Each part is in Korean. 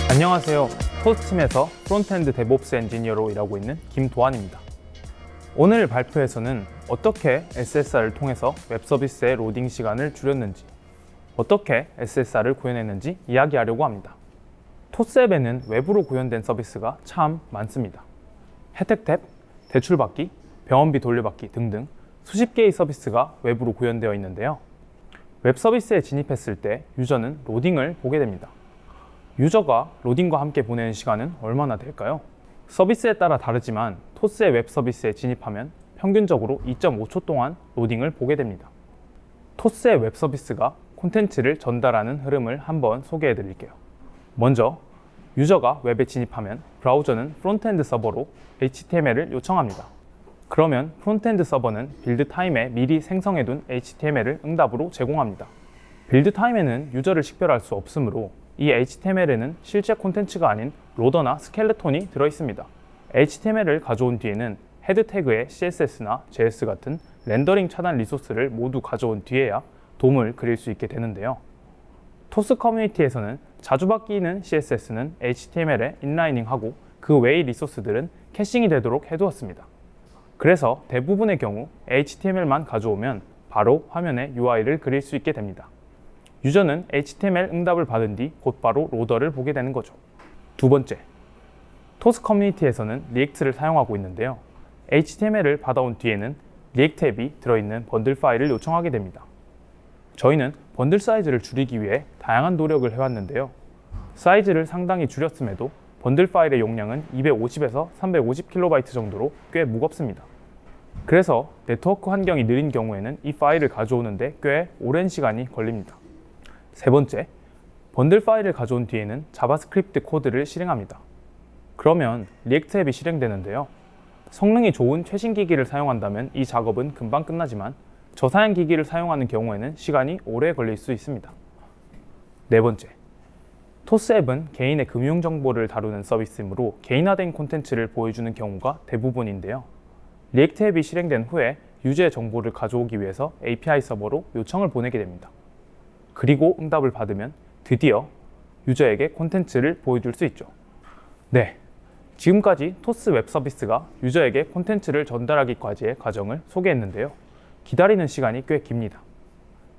안녕하세요. 토스팀에서 프론트엔드 데브옵스 엔지니어로 일하고 있는 김도환입니다. 오늘 발표에서는 어떻게 SSR을 통해서 웹서비스의 로딩 시간을 줄였는지, 어떻게 SSR을 구현했는지 이야기하려고 합니다. 토스앱에는 외부로 구현된 서비스가 참 많습니다. 혜택 탭, 대출받기, 병원비 돌려받기 등등 수십 개의 서비스가 외부로 구현되어 있는데요. 웹 서비스에 진입했을 때 유저는 로딩을 보게 됩니다. 유저가 로딩과 함께 보내는 시간은 얼마나 될까요? 서비스에 따라 다르지만 토스의 웹 서비스에 진입하면 평균적으로 2.5초 동안 로딩을 보게 됩니다. 토스의 웹 서비스가 콘텐츠를 전달하는 흐름을 한번 소개해 드릴게요. 먼저 유저가 웹에 진입하면 브라우저는 프론트엔드 서버로 HTML을 요청합니다. 그러면 프론트엔드 서버는 빌드 타임에 미리 생성해둔 HTML을 응답으로 제공합니다. 빌드 타임에는 유저를 식별할 수 없으므로 이 HTML에는 실제 콘텐츠가 아닌 로더나 스켈레톤이 들어있습니다. HTML을 가져온 뒤에는 헤드 태그에 CSS나 JS 같은 렌더링 차단 리소스를 모두 가져온 뒤에야 돔을 그릴 수 있게 되는데요. 토스 커뮤니티에서는 자주 바뀌는 CSS는 HTML에 인라이닝하고 그 외의 리소스들은 캐싱이 되도록 해두었습니다. 그래서 대부분의 경우 HTML만 가져오면 바로 화면에 UI를 그릴 수 있게 됩니다. 유저는 HTML 응답을 받은 뒤 곧바로 로더를 보게 되는 거죠. 두 번째, 토스 커뮤니티에서는 리액트를 사용하고 있는데요. HTML을 받아온 뒤에는 리액트 앱이 들어있는 번들 파일을 요청하게 됩니다. 저희는 번들 사이즈를 줄이기 위해 다양한 노력을 해왔는데요. 사이즈를 상당히 줄였음에도 번들 파일의 용량은 250에서 350KB 정도로 꽤 무겁습니다. 그래서 네트워크 환경이 느린 경우에는 이 파일을 가져오는데 꽤 오랜 시간이 걸립니다. 세 번째, 번들 파일을 가져온 뒤에는 자바스크립트 코드를 실행합니다. 그러면 리액트 앱이 실행되는데요. 성능이 좋은 최신 기기를 사용한다면 이 작업은 금방 끝나지만 저사양 기기를 사용하는 경우에는 시간이 오래 걸릴 수 있습니다. 네 번째, 토스 앱은 개인의 금융 정보를 다루는 서비스이므로 개인화된 콘텐츠를 보여주는 경우가 대부분인데요. 리액트 앱이 실행된 후에 유저의 정보를 가져오기 위해서 API 서버로 요청을 보내게 됩니다. 그리고 응답을 받으면 드디어 유저에게 콘텐츠를 보여줄 수 있죠. 네, 지금까지 토스 웹 서비스가 유저에게 콘텐츠를 전달하기까지의 과정을 소개했는데요. 기다리는 시간이 꽤 깁니다.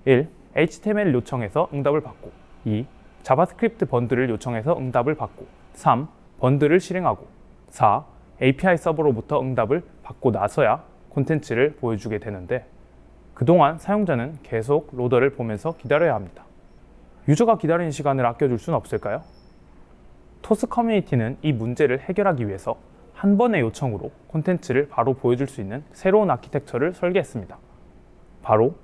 1. HTML 요청해서 응답을 받고 2. 자바스크립트 번들을 요청해서 응답을 받고 3. 번들을 실행하고 4. API 서버로부터 응답을 받고 나서야 콘텐츠를 보여주게 되는데 그동안 사용자는 계속 로더를 보면서 기다려야 합니다. 유저가 기다리는 시간을 아껴줄 수는 없을까요? 토스 커뮤니티는 이 문제를 해결하기 위해서 한 번의 요청으로 콘텐츠를 바로 보여줄 수 있는 새로운 아키텍처를 설계했습니다. 바로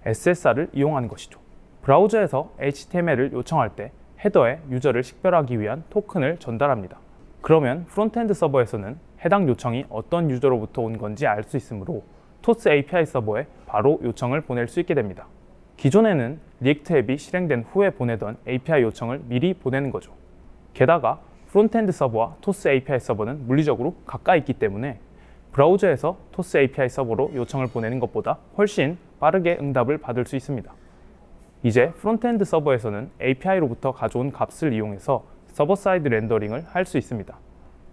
SSR을 이용하는 것이죠. 브라우저에서 HTML을 요청할 때 헤더에 유저를 식별하기 위한 토큰을 전달합니다. 그러면 프론트엔드 서버에서는 해당 요청이 어떤 유저로부터 온 건지 알 수 있으므로 토스 API 서버에 바로 요청을 보낼 수 있게 됩니다. 기존에는 리액트 앱이 실행된 후에 보내던 API 요청을 미리 보내는 거죠. 게다가 프론트엔드 서버와 토스 API 서버는 물리적으로 가까이 있기 때문에 브라우저에서 토스 API 서버로 요청을 보내는 것보다 훨씬 빠르게 응답을 받을 수 있습니다. 이제 프론트엔드 서버에서는 API로부터 가져온 값을 이용해서 서버 사이드 렌더링을 할 수 있습니다.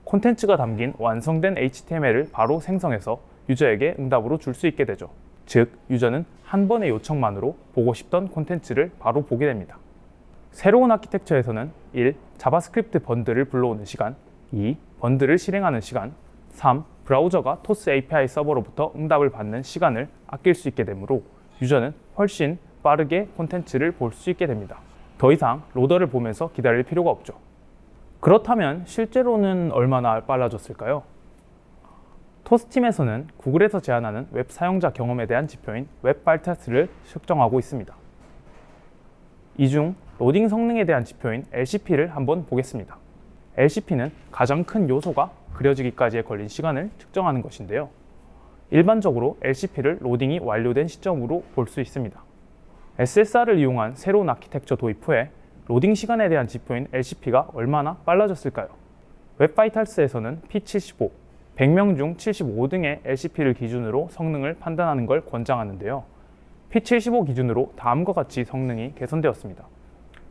콘텐츠가 담긴 완성된 HTML을 바로 생성해서 유저에게 응답으로 줄 수 있게 되죠. 즉, 유저는 한 번의 요청만으로 보고 싶던 콘텐츠를 바로 보게 됩니다. 새로운 아키텍처에서는 1. 자바스크립트 번들을 불러오는 시간 2. 번들을 실행하는 시간 3. 브라우저가 토스 API 서버로부터 응답을 받는 시간을 아낄 수 있게 되므로 유저는 훨씬 빠르게 콘텐츠를 볼 수 있게 됩니다. 더 이상 로더를 보면서 기다릴 필요가 없죠. 그렇다면 실제로는 얼마나 빨라졌을까요? 토스팀에서는 구글에서 제안하는 웹 사용자 경험에 대한 지표인 웹 발타스를 측정하고 있습니다. 이 중 로딩 성능에 대한 지표인 LCP를 한번 보겠습니다. LCP는 가장 큰 요소가 그려지기까지에 걸린 시간을 측정하는 것인데요. 일반적으로 LCP를 로딩이 완료된 시점으로 볼 수 있습니다. SSR을 이용한 새로운 아키텍처 도입 후에 로딩 시간에 대한 지표인 LCP가 얼마나 빨라졌을까요? 웹바이탈스에서는 P75, 100명 중 75 등의 LCP를 기준으로 성능을 판단하는 걸 권장하는데요. P75 기준으로 다음과 같이 성능이 개선되었습니다.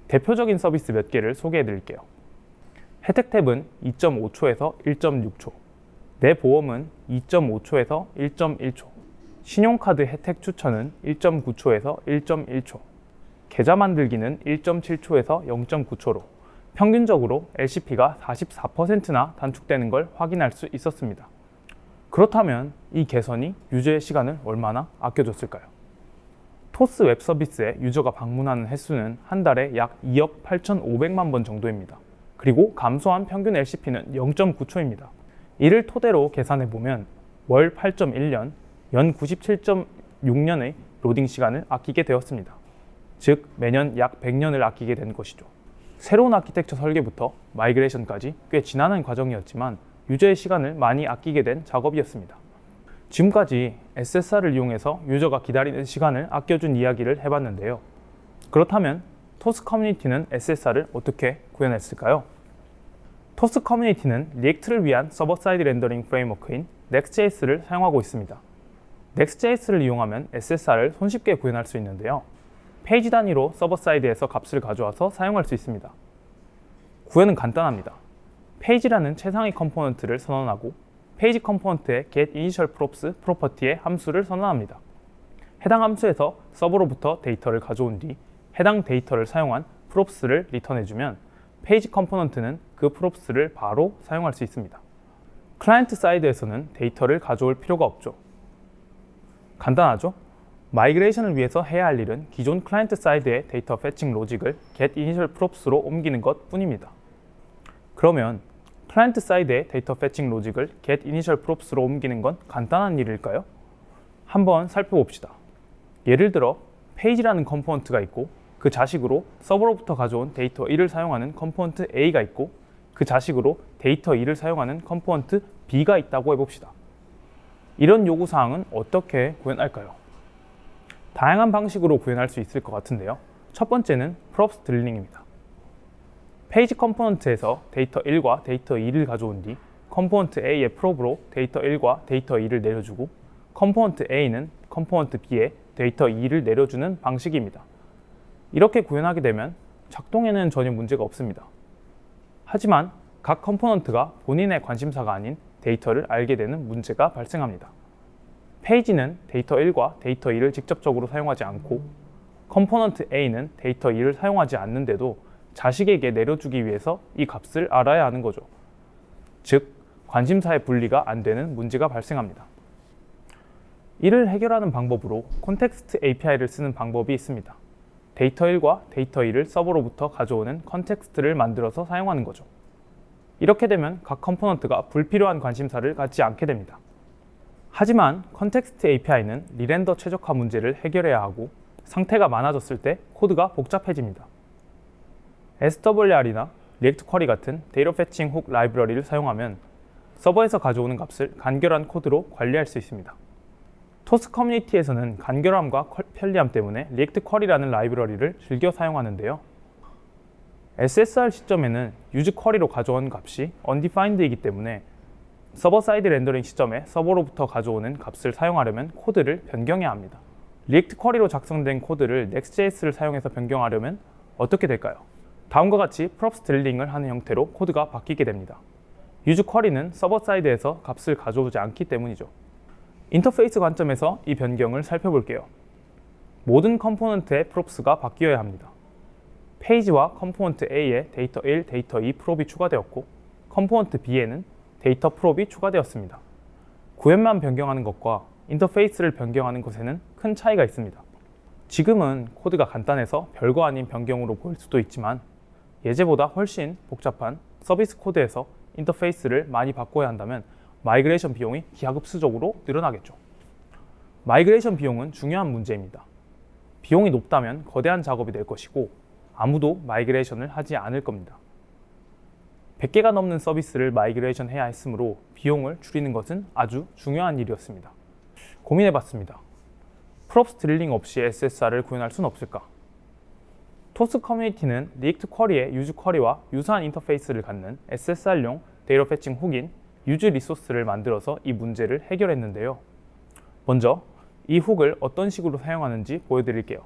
대표적인 서비스 몇 개를 소개해 드릴게요. 혜택 탭은 2.5초에서 1.6초, 내 보험은 2.5초에서 1.1초, 신용카드 혜택 추천은 1.9초에서 1.1초, 계좌 만들기는 1.7초에서 0.9초로 평균적으로 LCP가 44%나 단축되는 걸 확인할 수 있었습니다. 그렇다면 이 개선이 유저의 시간을 얼마나 아껴줬을까요? 토스 웹 서비스에 유저가 방문하는 횟수는 한 달에 약 2억 8,500만 번 정도입니다. 그리고 감소한 평균 LCP는 0.9초입니다. 이를 토대로 계산해보면 월 8.1년, 연 97.6년의 로딩 시간을 아끼게 되었습니다. 즉 매년 약 100년을 아끼게 된 것이죠. 새로운 아키텍처 설계부터 마이그레이션까지 꽤 지난한 과정이었지만 유저의 시간을 많이 아끼게 된 작업이었습니다. 지금까지 SSR을 이용해서 유저가 기다리는 시간을 아껴준 이야기를 해봤는데요. 그렇다면 토스 커뮤니티는 SSR을 어떻게 구현했을까요? 토스 커뮤니티는 리액트를 위한 서버 사이드 렌더링 프레임워크인 Next.js를 사용하고 있습니다. Next.js를 이용하면 SSR을 손쉽게 구현할 수 있는데요. 페이지 단위로 서버 사이드에서 값을 가져와서 사용할 수 있습니다. 구현은 간단합니다. 페이지라는 최상위 컴포넌트를 선언하고 페이지 컴포넌트의 getInitialProps 프로퍼티의 함수를 선언합니다. 해당 함수에서 서버로부터 데이터를 가져온 뒤 해당 데이터를 사용한 props를 리턴해주면 페이지 컴포넌트는 그 props를 바로 사용할 수 있습니다. 클라이언트 사이드에서는 데이터를 가져올 필요가 없죠. 간단하죠? 마이그레이션을 위해서 해야 할 일은 기존 클라이언트 사이드의 데이터 패칭 로직을 getInitialProps로 옮기는 것 뿐입니다. 그러면 클라이언트 사이드의 데이터 패칭 로직을 getInitialProps로 옮기는 건 간단한 일일까요? 한번 살펴봅시다. 예를 들어 페이지라는 컴포넌트가 있고 그 자식으로 서버로부터 가져온 데이터 1을 사용하는 컴포넌트 A가 있고 그 자식으로 데이터 2를 사용하는 컴포넌트 B가 있다고 해봅시다. 이런 요구사항은 어떻게 구현할까요? 다양한 방식으로 구현할 수 있을 것 같은데요. 첫 번째는 props 드릴링입니다. 페이지 컴포넌트에서 데이터 1과 데이터 2를 가져온 뒤 컴포넌트 A의 prob로 데이터 1과 데이터 2를 내려주고 컴포넌트 A는 컴포넌트 B에 데이터 2를 내려주는 방식입니다. 이렇게 구현하게 되면 작동에는 전혀 문제가 없습니다. 하지만 각 컴포넌트가 본인의 관심사가 아닌 데이터를 알게 되는 문제가 발생합니다. 페이지는 데이터 1과 데이터 2를 직접적으로 사용하지 않고 컴포넌트 A는 데이터 2를 사용하지 않는데도 자식에게 내려주기 위해서 이 값을 알아야 하는 거죠. 즉, 관심사의 분리가 안 되는 문제가 발생합니다. 이를 해결하는 방법으로 콘텍스트 API를 쓰는 방법이 있습니다. 데이터 1과 데이터 2를 서버로부터 가져오는 컨텍스트를 만들어서 사용하는 거죠. 이렇게 되면 각 컴포넌트가 불필요한 관심사를 갖지 않게 됩니다. 하지만 컨텍스트 API는 리렌더 최적화 문제를 해결해야 하고 상태가 많아졌을 때 코드가 복잡해집니다. SWR이나 리액트 쿼리 같은 데이터 패칭 훅 라이브러리를 사용하면 서버에서 가져오는 값을 간결한 코드로 관리할 수 있습니다. 토스 커뮤니티에서는 간결함과 편리함 때문에 리액트 쿼리라는 라이브러리를 즐겨 사용하는데요. SSR 시점에는 유즈 쿼리로 가져온 값이 undefined이기 때문에 서버 사이드 렌더링 시점에 서버로부터 가져오는 값을 사용하려면 코드를 변경해야 합니다. 리액트 쿼리로 작성된 코드를 Next.js를 사용해서 변경하려면 어떻게 될까요? 다음과 같이 props 드릴링을 하는 형태로 코드가 바뀌게 됩니다. 유즈 쿼리는 서버 사이드에서 값을 가져오지 않기 때문이죠. 인터페이스 관점에서 이 변경을 살펴볼게요. 모든 컴포넌트의 props가 바뀌어야 합니다. 페이지와 컴포넌트 A에 데이터 1, 데이터 2 프롭이 추가되었고 컴포넌트 B에는 데이터 프롭이 추가되었습니다. 구현만 변경하는 것과 인터페이스를 변경하는 것에는 큰 차이가 있습니다. 지금은 코드가 간단해서 별거 아닌 변경으로 보일 수도 있지만 예제보다 훨씬 복잡한 서비스 코드에서 인터페이스를 많이 바꿔야 한다면 마이그레이션 비용이 기하급수적으로 늘어나겠죠. 마이그레이션 비용은 중요한 문제입니다. 비용이 높다면 거대한 작업이 될 것이고 아무도 마이그레이션을 하지 않을 겁니다. 100개가 넘는 서비스를 마이그레이션 해야 했으므로 비용을 줄이는 것은 아주 중요한 일이었습니다. 고민해봤습니다. 프롭스 드릴링 없이 SSR을 구현할 수는 없을까? 토스 커뮤니티는 리액트 쿼리의 유즈 쿼리와 유사한 인터페이스를 갖는 SSR용 데이터 패칭 훅인 유즈 리소스를 만들어서 이 문제를 해결했는데요. 먼저 이 훅을 어떤 식으로 사용하는지 보여드릴게요.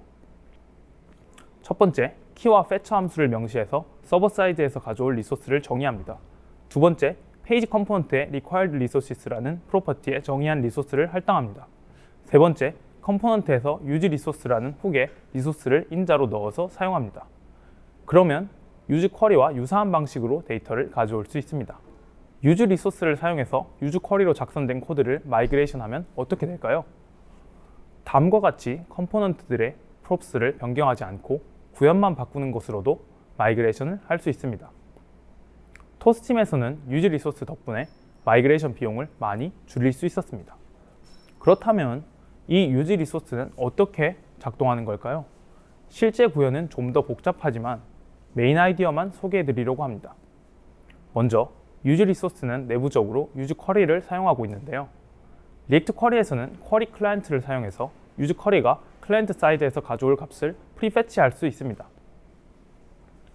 첫 번째, 키와 fetch 함수를 명시해서 서버 사이드에서 가져올 리소스를 정의합니다. 두 번째, 페이지 컴포넌트의 required resources라는 프로퍼티에 정의한 리소스를 할당합니다. 세 번째, 컴포넌트에서 use resource라는 훅에 리소스를 인자로 넣어서 사용합니다. 그러면 use 쿼리와 유사한 방식으로 데이터를 가져올 수 있습니다. use 리소스를 사용해서 use 쿼리로 작성된 코드를 마이그레이션 하면 어떻게 될까요? 다음과 같이 컴포넌트들의 props를 변경하지 않고 구현만 바꾸는 것으로도 마이그레이션을 할 수 있습니다. 토스팀에서는 use 리소스 덕분에 마이그레이션 비용을 많이 줄일 수 있었습니다. 그렇다면 이 use 리소스는 어떻게 작동하는 걸까요? 실제 구현은 좀 더 복잡하지만 메인 아이디어만 소개해 드리려고 합니다. 먼저 use 리소스는 내부적으로 use 쿼리를 사용하고 있는데요. 리액트 쿼리에서는 쿼리 클라이언트를 사용해서 use 쿼리가 클라이언트 사이드에서 가져올 값을 프리패치할 수 있습니다.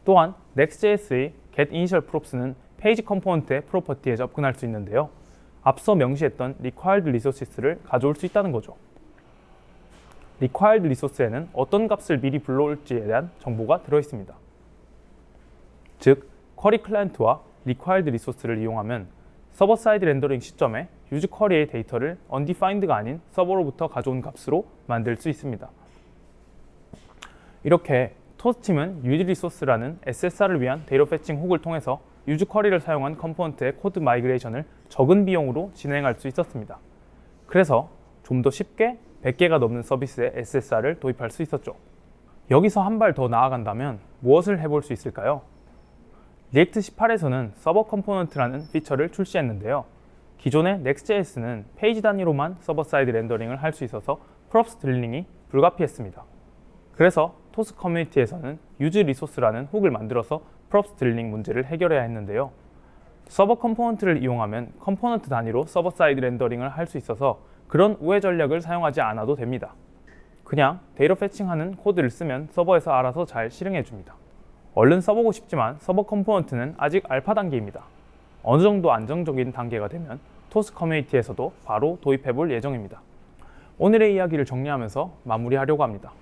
또한 Next.js의 getInitial props는 페이지 컴포넌트의 프로퍼티에 접근할 수 있는데요. 앞서 명시했던 required resources를 가져올 수 있다는 거죠. required resource에는 어떤 값을 미리 불러올지에 대한 정보가 들어있습니다. 즉, 쿼리 클라이언트와 required resource를 이용하면 서버 사이드 렌더링 시점에 use 쿼리의 데이터를 undefined가 아닌 서버로부터 가져온 값으로 만들 수 있습니다. 이렇게 토스팀은 use resource라는 SSR을 위한 데이터 패칭 훅을 통해서 use 쿼리를 사용한 컴포넌트의 코드 마이그레이션을 적은 비용으로 진행할 수 있었습니다. 그래서 좀 더 쉽게 100개가 넘는 서비스에 SSR을 도입할 수 있었죠. 여기서 한 발 더 나아간다면 무엇을 해볼 수 있을까요? 리액트 18에서는 서버 컴포넌트라는 피처를 출시했는데요. 기존의 Next.js는 페이지 단위로만 서버 사이드 렌더링을 할 수 있어서 props 드릴링이 불가피했습니다. 그래서 토스 커뮤니티에서는 use 리소스라는 훅을 만들어서 props 드릴링 문제를 해결해야 했는데요. 서버 컴포넌트를 이용하면 컴포넌트 단위로 서버 사이드 렌더링을 할 수 있어서 그런 우회 전략을 사용하지 않아도 됩니다. 그냥 데이터 패칭하는 코드를 쓰면 서버에서 알아서 잘 실행해 줍니다. 얼른 써보고 싶지만 서버 컴포넌트는 아직 알파 단계입니다. 어느 정도 안정적인 단계가 되면 토스 커뮤니티에서도 바로 도입해 볼 예정입니다. 오늘의 이야기를 정리하면서 마무리하려고 합니다.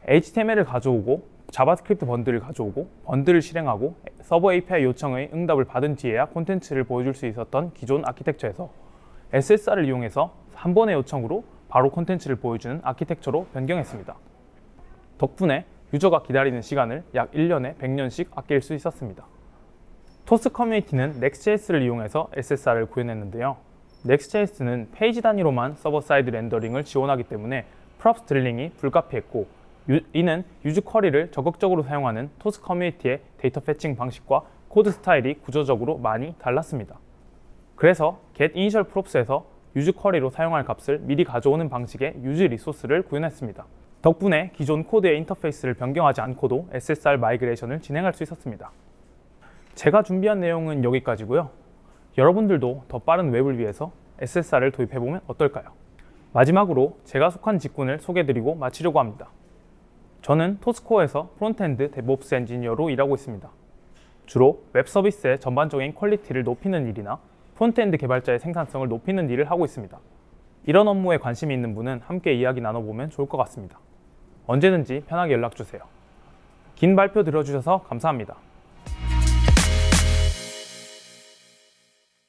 HTML을 가져오고 자바스크립트 번들을 가져오고 번들을 실행하고 서버 API 요청의 응답을 받은 뒤에야 콘텐츠를 보여줄 수 있었던 기존 아키텍처에서 SSR을 이용해서 한 번의 요청으로 바로 콘텐츠를 보여주는 아키텍처로 변경했습니다. 덕분에 유저가 기다리는 시간을 약 1년에 100년씩 아낄 수 있었습니다. 토스 커뮤니티는 Next.js를 이용해서 SSR을 구현했는데요. Next.js는 페이지 단위로만 서버 사이드 렌더링을 지원하기 때문에 props 드릴링이 불가피했고 이는 use 쿼리를 적극적으로 사용하는 토스 커뮤니티의 데이터 패칭 방식과 코드 스타일이 구조적으로 많이 달랐습니다. 그래서 getInitial props에서 use 쿼리로 사용할 값을 미리 가져오는 방식의 use 리소스를 구현했습니다. 덕분에 기존 코드의 인터페이스를 변경하지 않고도 SSR 마이그레이션을 진행할 수 있었습니다. 제가 준비한 내용은 여기까지고요. 여러분들도 더 빠른 웹을 위해서 SSR을 도입해보면 어떨까요? 마지막으로 제가 속한 직군을 소개해드리고 마치려고 합니다. 저는 토스코어에서 프론트엔드 데브옵스 엔지니어로 일하고 있습니다. 주로 웹 서비스의 전반적인 퀄리티를 높이는 일이나 프론트엔드 개발자의 생산성을 높이는 일을 하고 있습니다. 이런 업무에 관심이 있는 분은 함께 이야기 나눠보면 좋을 것 같습니다. 언제든지 편하게 연락주세요. 긴 발표 들어주셔서 감사합니다.